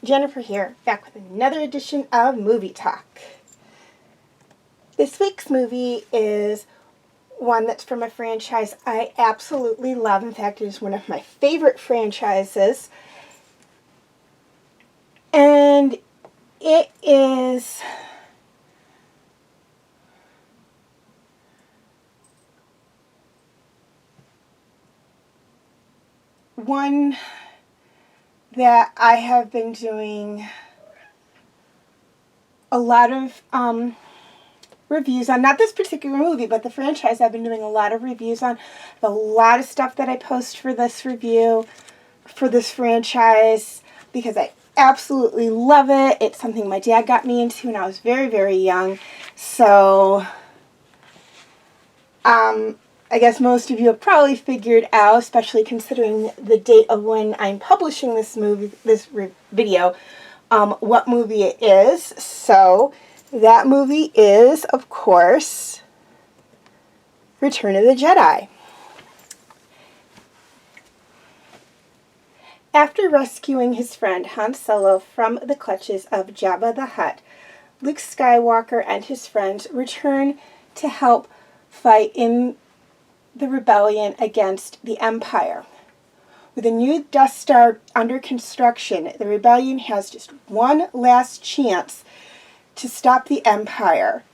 Jennifer here, back with another edition of Movie Talk. This week's movie is one that's from a franchise I absolutely love. In fact, it is one of my favorite franchises. And it is one that I have been doing a lot of reviews on. Not this particular movie, but the franchise I've been doing a lot of reviews on. A lot of stuff that I post for this review, for this franchise, because I absolutely love it. It's something my dad got me into when I was very, very young. So, I guess most of you have probably figured out, especially considering the date of when I'm publishing this video, what movie it is. So, that movie is, of course, Return of the Jedi. After rescuing his friend Han Solo from the clutches of Jabba the Hutt, Luke Skywalker and his friends return to help fight in the rebellion against the Empire. With a new Death Star under construction, the rebellion has just one last chance to stop the Empire.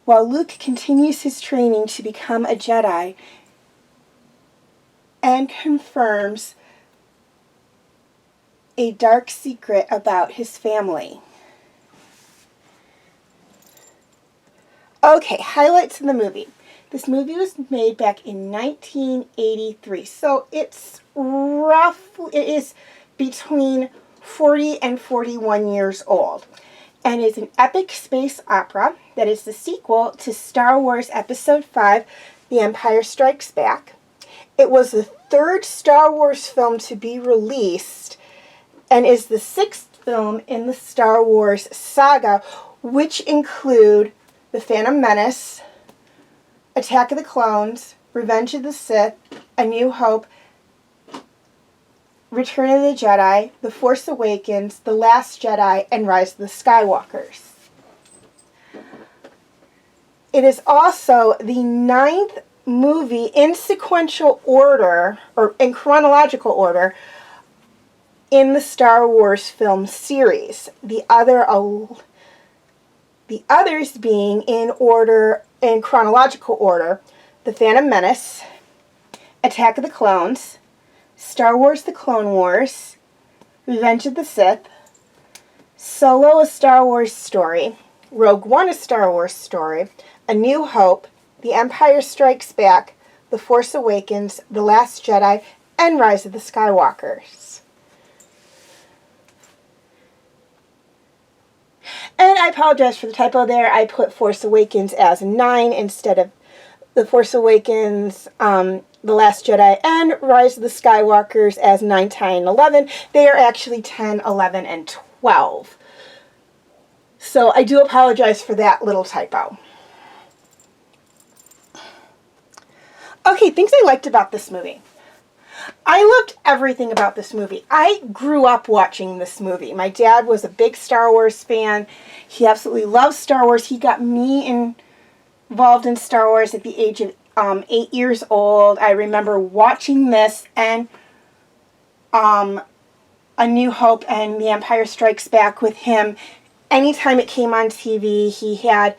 While Luke continues his training to become a Jedi and confirms a dark secret about his family. Okay, highlights of the movie. This movie was made back in 1983, so it is between 40 and 41 years old, and is an epic space opera that is the sequel to Star Wars Episode 5, The Empire Strikes Back. It was the third Star Wars film to be released, and is the sixth film in the Star Wars saga, which include The Phantom Menace, Attack of the Clones, Revenge of the Sith, A New Hope, Return of the Jedi, The Force Awakens, The Last Jedi, and Rise of the Skywalkers. It is also the 9th movie in sequential order, or in chronological order, in the Star Wars film series. The others being in chronological order: The Phantom Menace, Attack of the Clones, Star Wars The Clone Wars, Revenge of the Sith, Solo: A Star Wars Story, Rogue One: A Star Wars Story, A New Hope, The Empire Strikes Back, The Force Awakens, The Last Jedi, and Rise of the Skywalkers. And I apologize for the typo there. I put Force Awakens as 9 instead of The Force Awakens, The Last Jedi, and Rise of the Skywalkers as 9, 10, and 11. They are actually 10, 11, and 12. So I do apologize for that little typo. Okay, things I liked about this movie. I loved everything about this movie. I grew up watching this movie. My dad was a big Star Wars fan. He absolutely loves Star Wars. He got me involved in Star Wars at the age of 8 years old. I remember watching this and A New Hope and The Empire Strikes Back with him. Anytime it came on TV, he had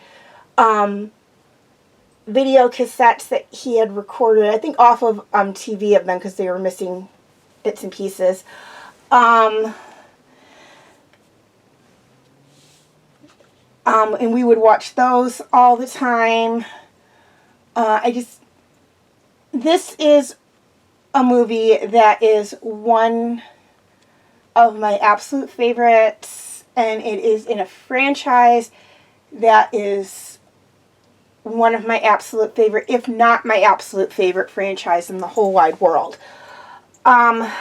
video cassettes that he had recorded, I think off of TV of them because they were missing bits and pieces. And we would watch those all the time. This is a movie that is one of my absolute favorites, and it is in a franchise that is one of my absolute favorite, if not my absolute favorite franchise in the whole wide world. I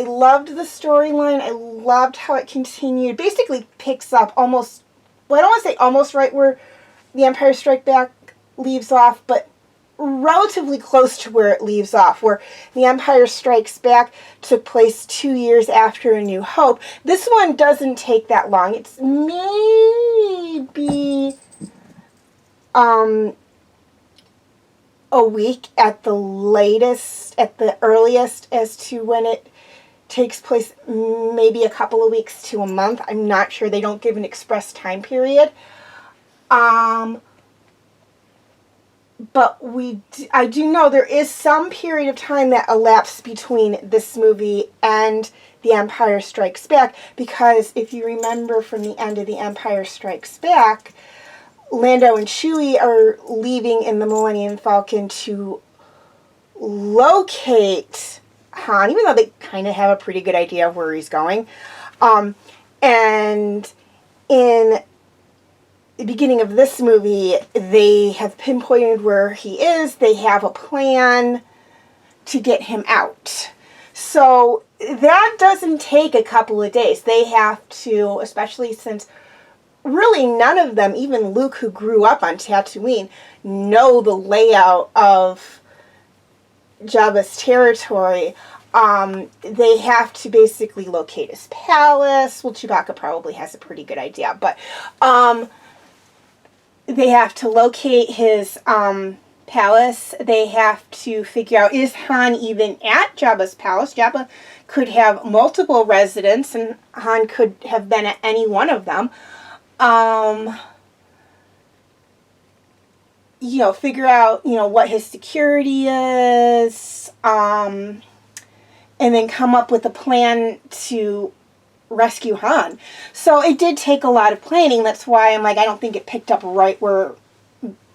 loved the storyline. I loved how it continued. Basically picks up almost, well, I don't want to say almost right where The Empire Strikes Back leaves off, but relatively close to where it leaves off, where The Empire Strikes Back took place 2 years after A New Hope. This one doesn't take that long. It's maybe a week at the latest, at the earliest, as to when it takes place. Maybe a couple of weeks to a month. I'm not sure. They don't give an express time period. But I do know there is some period of time that elapsed between this movie and The Empire Strikes Back, because if you remember from the end of The Empire Strikes Back, Lando and Chewie are leaving in the Millennium Falcon to locate Han, even though they kind of have a pretty good idea of where he's going. And in the beginning of this movie, they have pinpointed where he is. They have a plan to get him out. So that doesn't take a couple of days. They have to, especially since really none of them, even Luke, who grew up on Tatooine, know the layout of Jabba's territory. They have to basically locate his palace. Well, Chewbacca probably has a pretty good idea, but they have to locate his palace. They have to figure out, is Han even at Jabba's palace? Jabba could have multiple residents, and Han could have been at any one of them. Figure out, what his security is, and then come up with a plan to rescue Han. So it did take a lot of planning. That's why I'm like, I don't think it picked up right where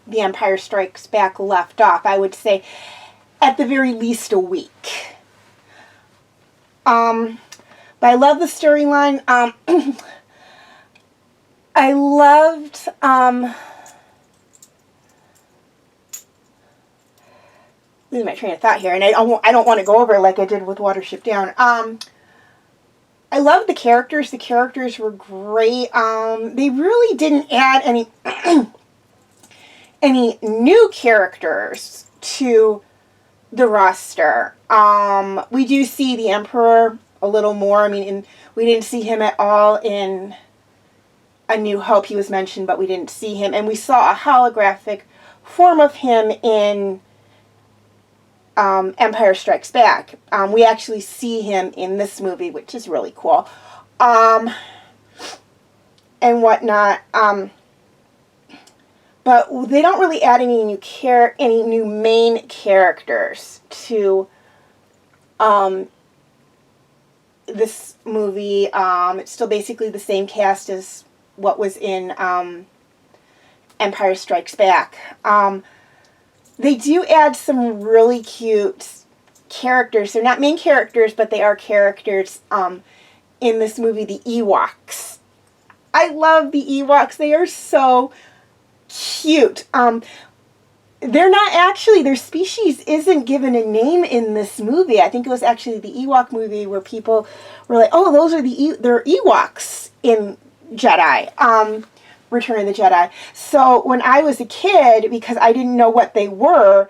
The Empire Strikes Back left off. I would say at the very least a week. But I love the storyline. I loved losing my train of thought here, and I don't want to go over it like I did with Watership Down. I love the characters. The characters were great. They really didn't add any any new characters to the roster. We do see the Emperor a little more. I mean, we didn't see him at all in A New Hope. He was mentioned, but we didn't see him. And we saw a holographic form of him in Empire Strikes Back. We actually see him in this movie, which is really cool. And whatnot. But they don't really add any new main characters to this movie. It's still basically the same cast as what was in Empire Strikes Back. They do add some really cute characters. They're not main characters, but they are characters in this movie, the Ewoks. I love the Ewoks. They are so cute. They're not actually, their species isn't given a name in this movie. I think it was actually the Ewok movie where people were like, oh, those are they're Ewoks in Jedi. Return of the Jedi. So when I was a kid, because I didn't know what they were,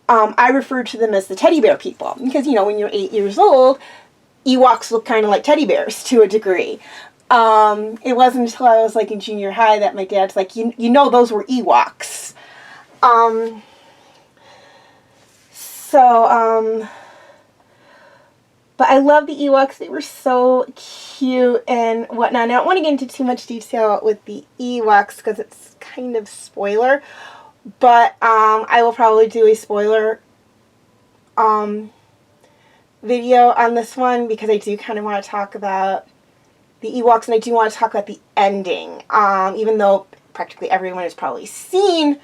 I referred to them as the teddy bear people. Because, you know, when you're 8 years old, Ewoks look kind of like teddy bears to a degree. It wasn't until I was like in junior high that my dad's like, you know those were Ewoks. But I love the Ewoks. They were so cute and whatnot. And I don't want to get into too much detail with the Ewoks because it's kind of spoiler. But I will probably do a spoiler video on this one because I do kind of want to talk about the Ewoks, and I do want to talk about the ending. Even though practically everyone has probably seen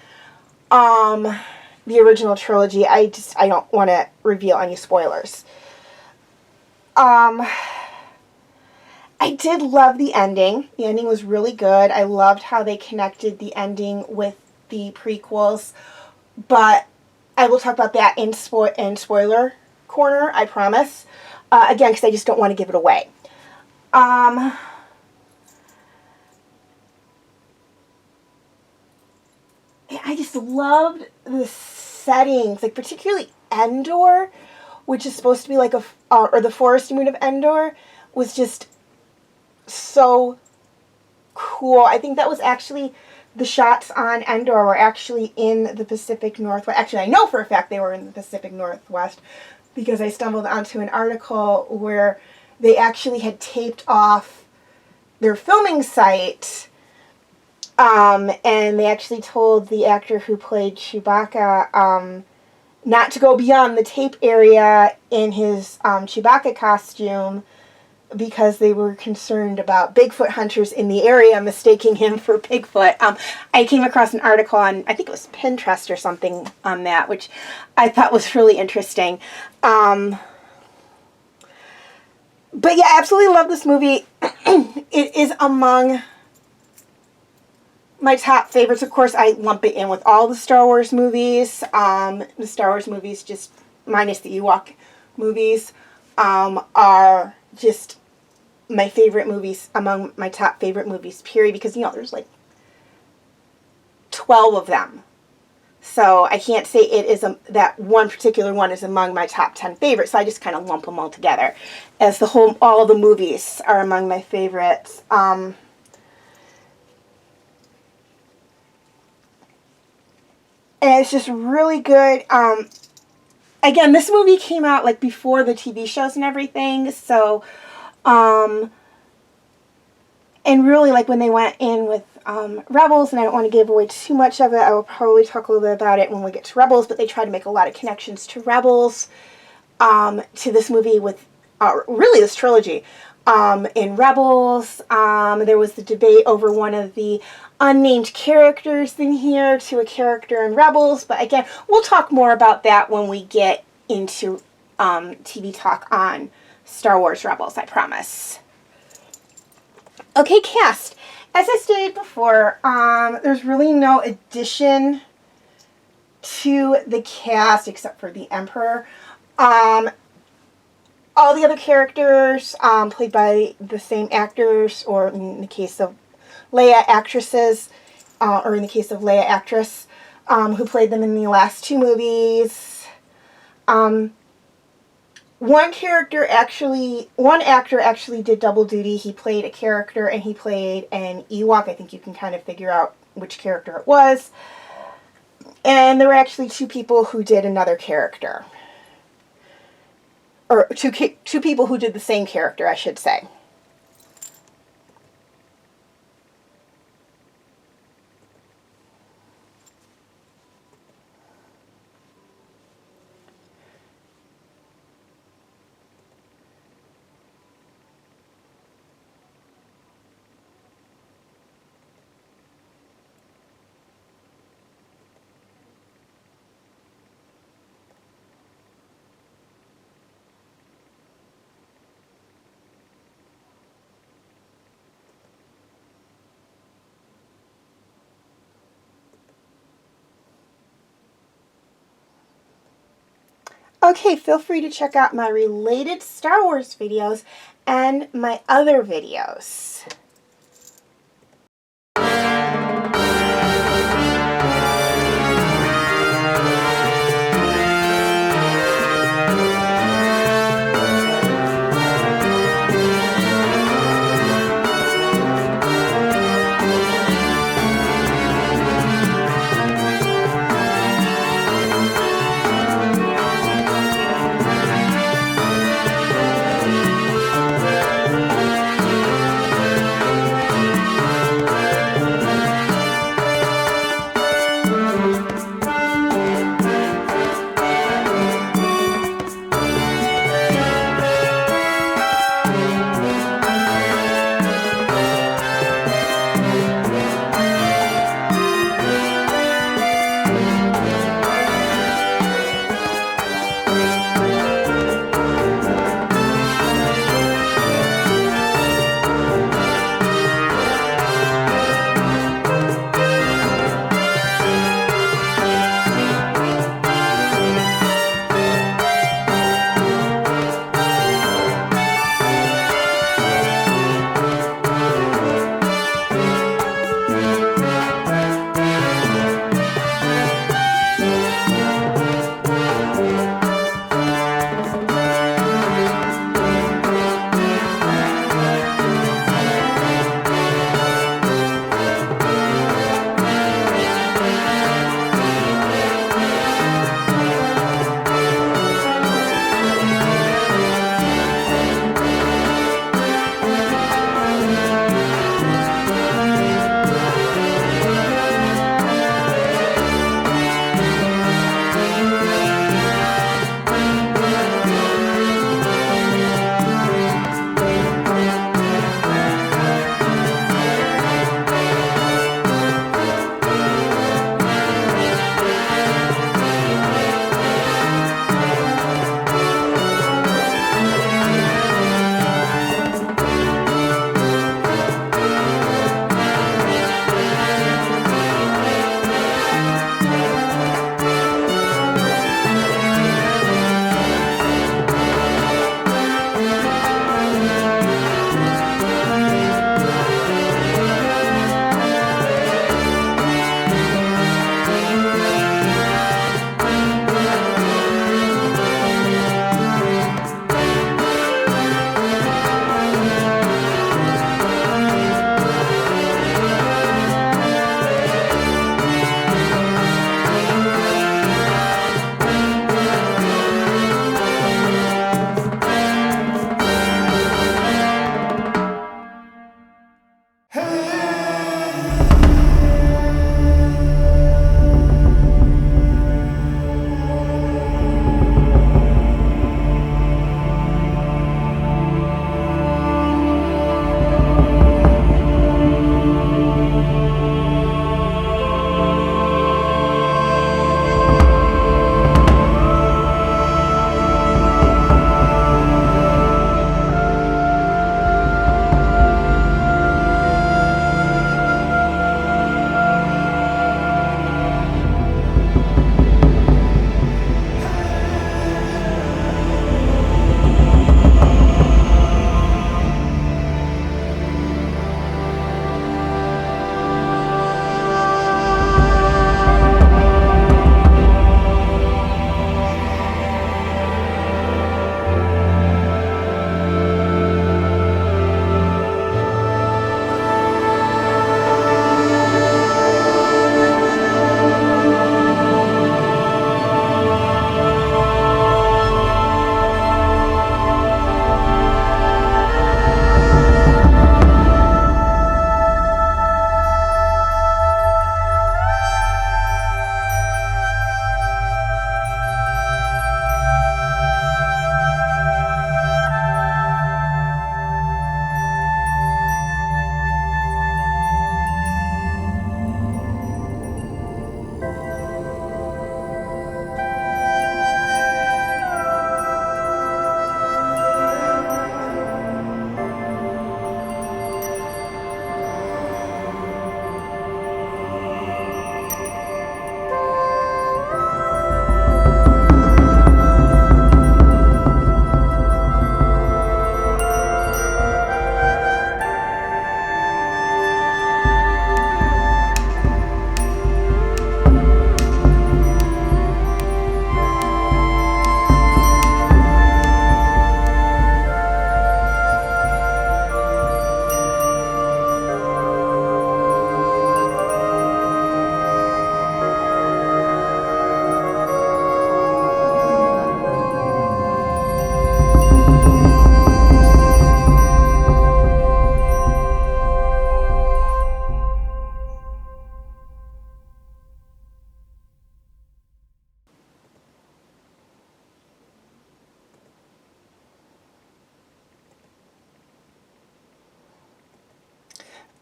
the original trilogy, I don't want to reveal any spoilers. I did love the ending. The ending was really good. I loved how they connected the ending with the prequels, but I will talk about that in spoiler corner, I promise. Again, because I just don't want to give it away. I just loved the settings, like particularly Endor, which is supposed to be like or the forest moon of Endor, was just so cool. I think that was actually, the shots on Endor were actually in the Pacific Northwest. Actually, I know for a fact they were in the Pacific Northwest because I stumbled onto an article where they actually had taped off their filming site, and they actually told the actor who played Chewbacca not to go beyond the tape area in his Chewbacca costume because they were concerned about Bigfoot hunters in the area mistaking him for Bigfoot. I came across an article on, I think it was Pinterest or something on that, which I thought was really interesting. But yeah, absolutely love this movie. It is among my top favorites. Of course, I lump it in with all the Star Wars movies. The Star Wars movies, just minus the Ewok movies, are just my favorite movies, among my top favorite movies, period. Because, you know, there's like 12 of them. So I can't say it is that one particular one is among my top 10 favorites. So I just kind of lump them all together, as all the movies are among my favorites. And it's just really good. Again, this movie came out like before the TV shows and everything. So, and really like when they went in with Rebels, and I don't want to give away too much of it. I will probably talk a little bit about it when we get to Rebels, but they tried to make a lot of connections to Rebels, to this movie with, really this trilogy. In Rebels, there was the debate over one of the unnamed characters in here to a character in Rebels, but again, we'll talk more about that when we get into TV talk on Star Wars Rebels, I promise. Okay, cast. As I stated before, there's really no addition to the cast except for the Emperor. All the other characters played by the same actors, or in the case of Leia, actresses, or in the case of Leia, actress, who played them in the last two movies. One actor actually did double duty. He played a character and he played an Ewok. I think you can kind of figure out which character it was. And there were actually two people who did another character. Or two people who did the same character, I should say. Okay, feel free to check out my related Star Wars videos and my other videos.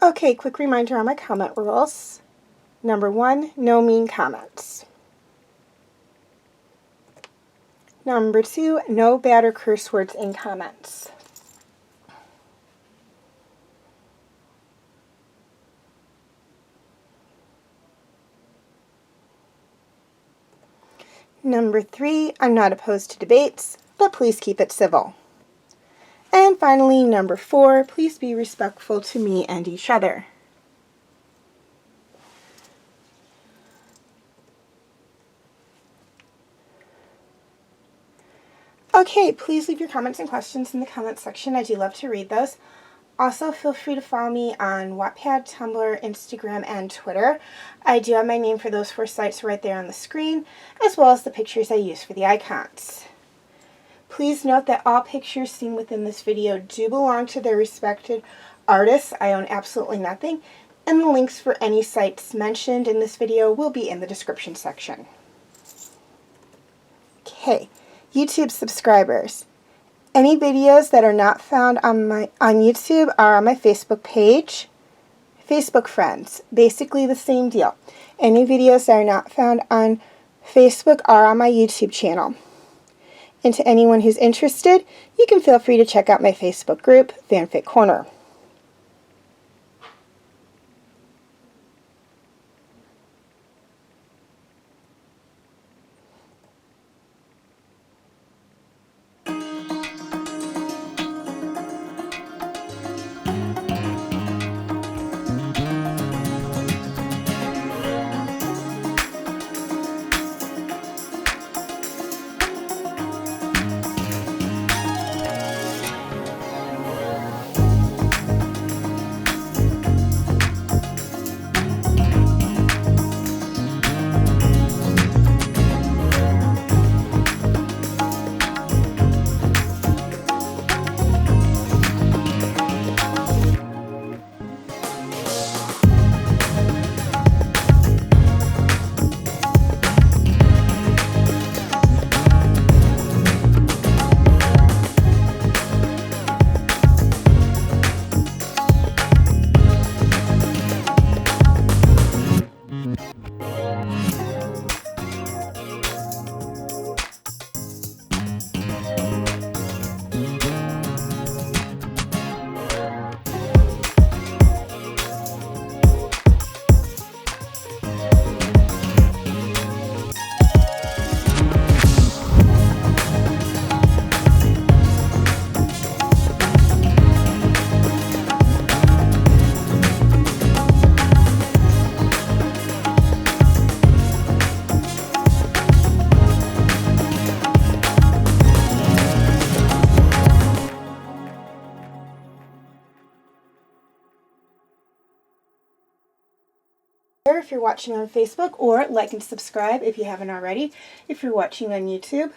Okay, quick reminder on my comment rules. Number 1, no mean comments. Number 2, no bad or curse words in comments. Number 3, I'm not opposed to debates, but please keep it civil. And finally, number 4, please be respectful to me and each other. Okay, please leave your comments and questions in the comments section. I do love to read those. Also, feel free to follow me on Wattpad, Tumblr, Instagram, and Twitter. I do have my name for those 4 sites right there on the screen, as well as the pictures I use for the icons. Please note that all pictures seen within this video do belong to their respected artists. I own absolutely nothing, and the links for any sites mentioned in this video will be in the description section. Okay, YouTube subscribers. Any videos that are not found on YouTube are on my Facebook page. Facebook friends, basically the same deal. Any videos that are not found on Facebook are on my YouTube channel. And to anyone who's interested, you can feel free to check out my Facebook group, Fanfic Corner. If you're watching on Facebook, or like and subscribe if you haven't already if you're watching on YouTube.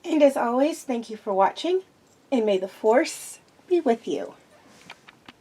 And as always, thank you for watching, and may the Force be with you.